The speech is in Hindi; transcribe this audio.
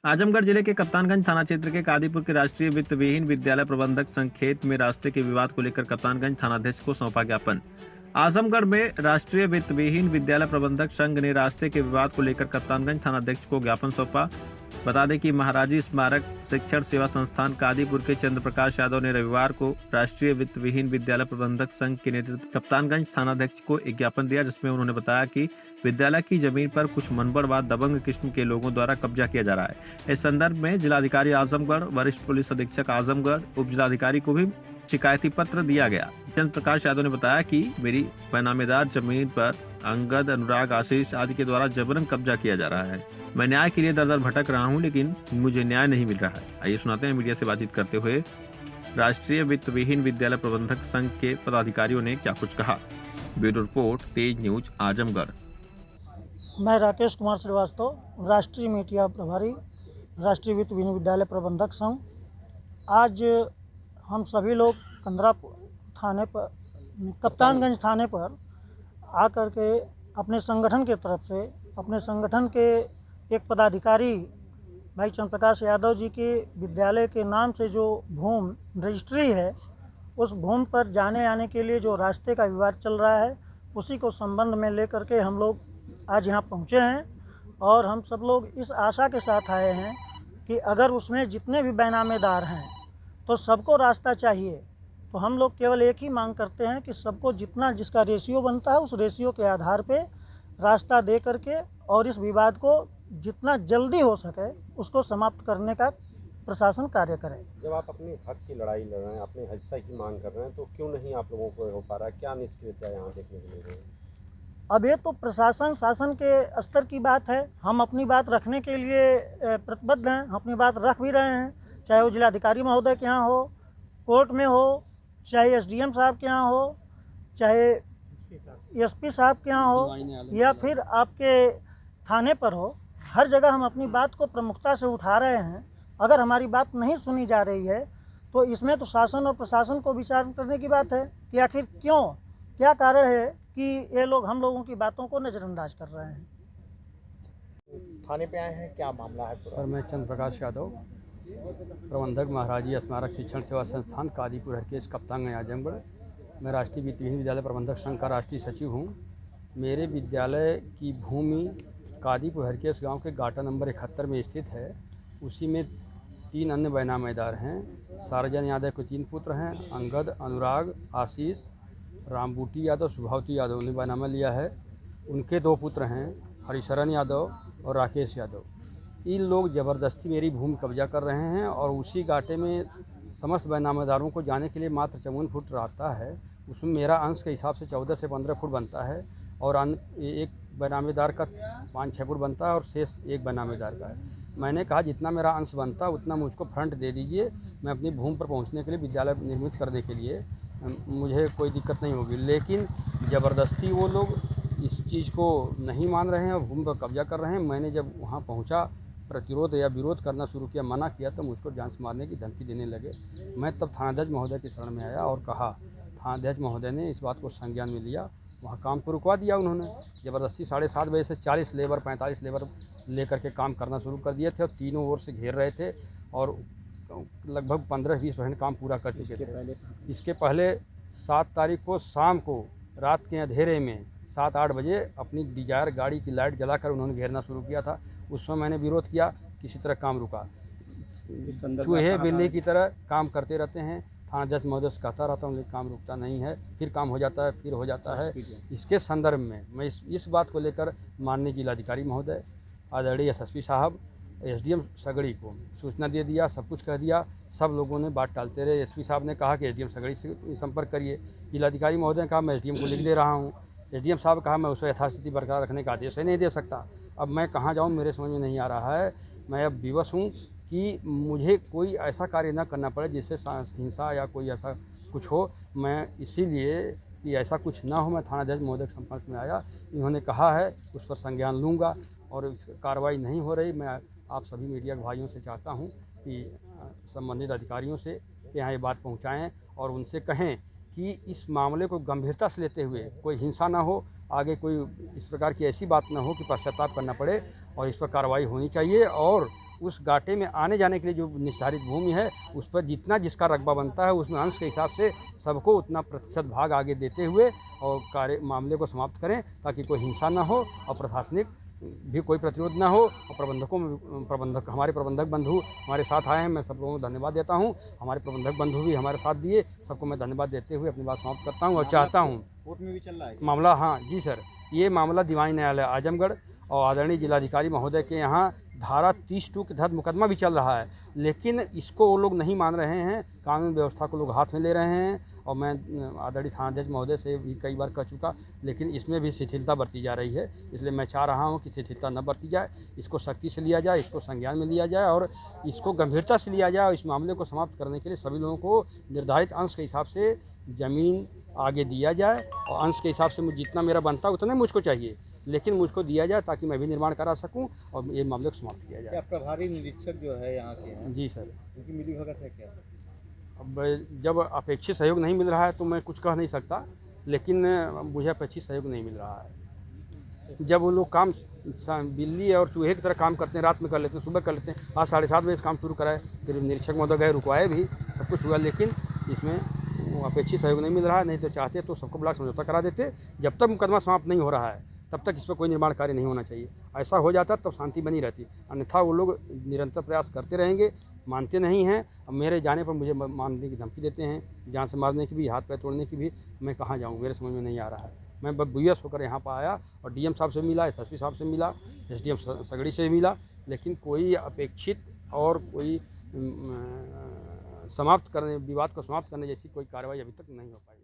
आजमगढ़ जिले के कप्तानगंज थाना क्षेत्र के कादीपुर के राष्ट्रीय वित्त विहीन विद्यालय प्रबंधक संघ खेत में रास्ते के विवाद को लेकर कप्तानगंज थानाध्यक्ष को सौंपा ज्ञापन। आजमगढ़ में राष्ट्रीय वित्त विहीन विद्यालय प्रबंधक संघ ने रास्ते के विवाद को लेकर कप्तानगंज थानाध्यक्ष को ज्ञापन सौंपा। बता दें कि महाराजी स्मारक शिक्षण सेवा संस्थान कादीपुर के चंद्र प्रकाश यादव ने रविवार को राष्ट्रीय वित्त विहीन विद्यालय प्रबंधक संघ के नेतृत्व कप्तानगंज थानाध्यक्ष को एक ज्ञापन दिया, जिसमें उन्होंने बताया कि विद्यालय की जमीन पर कुछ मनबड़वाद दबंग किस्म के लोगों द्वारा कब्जा किया जा रहा है। इस संदर्भ में जिलाधिकारी आजमगढ़, वरिष्ठ पुलिस अधीक्षक आजमगढ़, उप जिलाधिकारी को भी शिकायती पत्र दिया गया। चंद्र प्रकाश यादव ने बताया कि मेरी बेनामेदार जमीन पर अंगद, अनुराग, आशीष आदि के द्वारा जबरन कब्जा किया जा रहा है। मैं न्याय के लिए दर दर भटक रहा हूं, लेकिन मुझे न्याय नहीं मिल रहा है। आइए सुनाते हैं मीडिया से बातचीत करते हुए राष्ट्रीय वित्त विहीन विद्यालय प्रबंधक संघ के पदाधिकारियों ने क्या कुछ कहा। ब्यूरो रिपोर्ट, तेज न्यूज, आजमगढ़। मैं राकेश कुमार श्रीवास्तव, राष्ट्रीय मीडिया प्रभारी, राष्ट्रीय वित्त विहीन विद्यालय प्रबंधक संघ। आज हम सभी लोग थाने पर, कप्तानगंज थाने पर आकर के अपने संगठन के तरफ से, अपने संगठन के एक पदाधिकारी भाई चंद्र प्रकाश यादव जी के विद्यालय के नाम से जो भूमि रजिस्ट्री है, उस भूमि पर जाने आने के लिए जो रास्ते का विवाद चल रहा है, उसी को संबंध में लेकर के हम लोग आज यहाँ पहुँचे हैं। और हम सब लोग इस आशा के साथ आए हैं कि अगर उसमें जितने भी बेनामेदार हैं तो सबको रास्ता चाहिए। तो हम लोग केवल एक ही मांग करते हैं कि सबको जितना जिसका रेशियो बनता है, उस रेशियो के आधार पे रास्ता दे करके और इस विवाद को जितना जल्दी हो सके उसको समाप्त करने का प्रशासन कार्य करे। जब आप अपने हक की लड़ाई लड़ रहे हैं, अपने हिस्सा की मांग कर रहे हैं, तो क्यों नहीं आप लोगों को हो पा रहा है? क्या निष्क्रियता यहाँ देखने को मिल रही है? अब ये तो प्रशासन शासन के स्तर की बात है। हम अपनी बात रखने के लिए प्रतिबद्ध हैं, अपनी बात रख भी रहे हैं, चाहे वो जिलाधिकारी महोदय के यहाँ हो, कोर्ट में हो, चाहे एसडीएम साहब के यहाँ हो, चाहे एसपी साहब के यहाँ हो, या फिर आपके थाने पर हो। हर जगह हम अपनी बात को प्रमुखता से उठा रहे हैं। अगर हमारी बात नहीं सुनी जा रही है तो इसमें तो शासन और प्रशासन को विचार करने की बात है कि आखिर क्यों, क्या कारण है कि ये लोग हम लोगों की बातों को नज़रअंदाज कर रहे हैं। थाने पे आए हैं, क्या मामला है पूरा? सर, मैं चंद्र प्रकाश यादव, प्रबंधक महाराजी स्मारक शिक्षण सेवा संस्थान कादीपुर हरकेश, कप्तानगंज, आजमगढ़। मैं राष्ट्रीय वित्त विहीन विद्यालय प्रबंधक संघ का राष्ट्रीय सचिव हूँ। मेरे विद्यालय की भूमि कादीपुर हरकेश गांव के गाटा नंबर 71 में स्थित है। उसी में 3 अन्य बेनामेदार हैं। सारजन यादव के 3 पुत्र हैं, अंगद, अनुराग, आशीष, रामबूटी यादव, शुभावती यादव ने बैनामा लिया है। उनके 2 पुत्र हैं, हरिशरण यादव और राकेश यादव। इन लोग ज़बरदस्ती मेरी भूमि कब्जा कर रहे हैं और उसी गाटे में समस्त बैनामेदारों को जाने के लिए मात्र 54 फुट रास्ता है। उसमें मेरा अंश के हिसाब से 14 से 15 फुट बनता है और एक बैनामेदार का 5-6 फुट बनता है और शेष एक बैनामेदार का है। मैंने कहा जितना मेरा अंश बनता है उतना मुझको फ्रंट दे दीजिए, मैं अपनी भूमि पर पहुंचने के लिए, विद्यालय निर्मित करने के लिए मुझे कोई दिक्कत नहीं होगी। लेकिन ज़बरदस्ती वो लोग इस चीज़ को नहीं मान रहे हैं और भूमि पर कब्जा कर रहे हैं। मैंने जब वहाँ पहुँचा, प्रतिरोध या विरोध करना शुरू किया, मना किया, तो मुझको जान से मारने की धमकी देने लगे। मैं तब थानाध्यक्ष महोदय की शरण में आया और कहा। थानाध्यक्ष महोदय ने इस बात को संज्ञान में लिया, वहाँ काम को रुकवा दिया उन्होंने। ज़बरदस्ती 7:30 बजे से 40 लेबर 45 लेबर लेकर के काम करना शुरू कर दिए थे और तीनों ओर से घेर रहे थे और लगभग 15-20% काम पूरा कर चुके थे। इसके पहले 7 तारीख को शाम को रात के अंधेरे में 7-8 बजे अपनी डिजायर गाड़ी की लाइट जलाकर उन्होंने घेरना शुरू किया था। उस समय मैंने विरोध किया, किसी तरह काम रुका। चूहे बिल्ली की तरह काम करते रहते हैं। थानाध्यक्ष महोदय से कहता रहता हूँ, लेकिन काम रुकता नहीं है, फिर काम हो जाता है, फिर हो जाता है। इसके संदर्भ में मैं इस बात को लेकर माननीय जिलाधिकारी महोदय, आदरणीय एसएसपी साहब, एसडीएम सगड़ी को सूचना दे दिया, सब कुछ कह दिया। सब लोगों ने बात टालते रहे। एसपी साहब ने कहा कि एसडीएम सगड़ी से संपर्क करिए। जिलाधिकारी महोदय ने कहा मैं एसडीएम को लिख दे रहा हूँ। एसडीएम साहब कहा मैं उसको यथास्थिति बरकरार रखने का आदेश ही नहीं दे सकता। अब मैं कहाँ जाऊँ, मेरे समझ में नहीं आ रहा है। मैं अब विवश हूँ कि मुझे कोई ऐसा कार्य न करना पड़े जिससे हिंसा या कोई ऐसा कुछ हो। मैं इसीलिए कि ऐसा कुछ ना हो, मैं थानाध्यक्ष महोदय के संपर्क में आया। इन्होंने कहा है उस पर संज्ञान लूँगा और कार्रवाई नहीं हो रही। मैं आप सभी मीडिया के भाइयों से चाहता हूँ कि संबंधित अधिकारियों से कि यहाँ ये बात पहुँचाएँ और उनसे कहें कि इस मामले को गंभीरता से लेते हुए कोई हिंसा ना हो, आगे कोई इस प्रकार की ऐसी बात ना हो कि पश्चाताप करना पड़े, और इस पर कार्रवाई होनी चाहिए। और उस घाटे में आने जाने के लिए जो निर्धारित भूमि है उस पर जितना जिसका रकबा बनता है उसमें अंश के हिसाब से सबको उतना प्रतिशत भाग आगे देते हुए और मामले को समाप्त करें, ताकि कोई हिंसा ना हो और प्रशासनिक भी कोई प्रतिरोध ना हो। और हमारे प्रबंधक बंधु हमारे साथ आए हैं, मैं सब लोगों को धन्यवाद देता हूं। हमारे प्रबंधक बंधु भी हमारे साथ दिए, सबको मैं धन्यवाद देते हुए अपनी बात समाप्त करता हूं और चाहता हूं। कोर्ट में भी चल रहा है मामला, हाँ जी सर, ये मामला दीवानी न्यायालय आजमगढ़ और आदरणीय जिलाधिकारी महोदय के यहाँ धारा 30(2) के तहत मुकदमा भी चल रहा है, लेकिन इसको वो लोग नहीं मान रहे हैं, कानून व्यवस्था को लोग हाथ में ले रहे हैं। और मैं आदरणीय थानाध्यक्ष महोदय से भी कई बार कह चुका, लेकिन इसमें भी शिथिलता बरती जा रही है। इसलिए मैं चाह रहा हूँ कि शिथिलता न बरती जाए, इसको सख्ती से लिया जाए, इसको संज्ञान में लिया जाए और इसको गंभीरता से लिया जाए। और इस मामले को समाप्त करने के लिए सभी लोगों को निर्धारित अंश के हिसाब से ज़मीन आगे दिया जाए, और अंश के हिसाब से जितना मेरा बनता उतना मुझको चाहिए, लेकिन मुझको दिया जाए ताकि मैं भी निर्माण करा सकूं और ये मामले को समाप्त किया जाए। क्या प्रभारी निरीक्षक जो है यहाँ के हैं, जी सर, उनकी मिलीभगत है क्या? अब जब अपेक्षित सहयोग नहीं मिल रहा है तो मैं कुछ कह नहीं सकता, लेकिन मुझे अपेक्षित सहयोग नहीं मिल रहा है। जब वो लोग काम बिल्ली और चूहे की तरह काम करते हैं, रात में कर लेते हैं, सुबह कर लेते हैं। आज 7:30 बजे से काम शुरू कराए, फिर निरीक्षक महोदय गए, रुकवाए भी, सब कुछ हुआ, लेकिन इसमें अपेक्षित सहयोग नहीं मिल रहा है। नहीं तो चाहते तो सबको ब्लॉक समझौता करा देते। जब तक मुकदमा समाप्त नहीं हो रहा है तब तक इस पर कोई निर्माण कार्य नहीं होना चाहिए। ऐसा हो जाता तब शांति बनी रहती, अन्यथा वो लोग निरंतर प्रयास करते रहेंगे, मानते नहीं हैं। अब मेरे जाने पर मुझे मारने की धमकी देते हैं, जान से मारने की भी, हाथ पैर तोड़ने की भी। मैं कहाँ जाऊँ, मेरे समझ में नहीं आ रहा है। मैं बस बुयस होकर यहाँ पर आया और डीएम साहब से मिला, एसएसपी साहब से मिला, एसडीएम सगड़ी से मिला, लेकिन कोई अपेक्षित और कोई समाप्त करने, विवाद को समाप्त करने जैसी कोई कार्रवाई अभी तक नहीं हो पाई।